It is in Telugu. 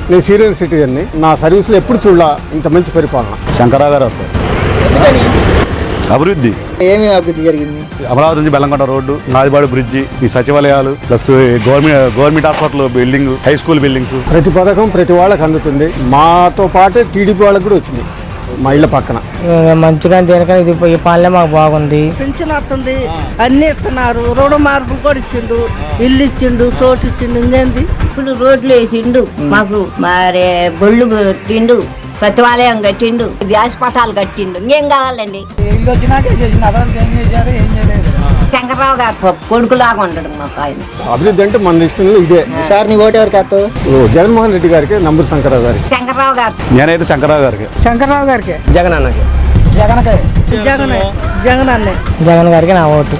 నేను సీనియర్ సిటిజన్ని. నా సర్వీస్లో ఎప్పుడు చూడాల ఇంత మంచి పరిపాలన. శంకరరావు గారు వస్తారు. అభివృద్ధి ఏమి అభివృద్ధి జరిగింది? అమరావతి నుంచి బెల్లంకొండ రోడ్డు, నాదిబాడు బ్రిడ్జి, ఈ సచివాలయాలు plus government hospital building, high school buildings. ప్రతి పథకం ప్రతి వాళ్ళకి అందుతుంది. మాతో పాటు టీడీపీ వాళ్ళకి కూడా వచ్చింది మా ఇళ్ళ పక్కన. మంచిగా దేనికని ఇది ఈ పాలన మాకు బాగుంది. పెన్షన్ వస్తుంది, అన్ని ఇస్తున్నారు, రుణ మార్పులు కూడా ఇచ్చిండు, ఇల్లు ఇచ్చిండు, చోటు ఇచ్చిండు. ఇంకేంది ఇప్పుడు రోడ్లు వేసిండు, మాకు మరి బొళ్ళు కట్టిండు, సచివాలయం కట్టిండు, గ్యాస్ పటాలు కట్టిండు. ఇంకేం కావాలండి? ఇల్లు వచ్చినాకే చేసింది. అతనికి ఏం చేశారు, ఏం చేయలేదు. శంకరరావు గారు కొడుకులాగా ఉండడు మాకు ఆయన. అభివృద్ధి అంటే మన ఇష్టంలో ఇదే. సార్ నీ ఓటు ఎవరికి వేస్తావు? జగన్మోహన్ రెడ్డి గారికి, నంబూరు శంకరరావు గారికి. శంకరరావు గారు. నేనైతే శంకరరావు గారికి. శంకరరావు గారికి. జగన్ అన్నకి. జగన్ అన్నే. జగన్ గారికి నా ఓటు.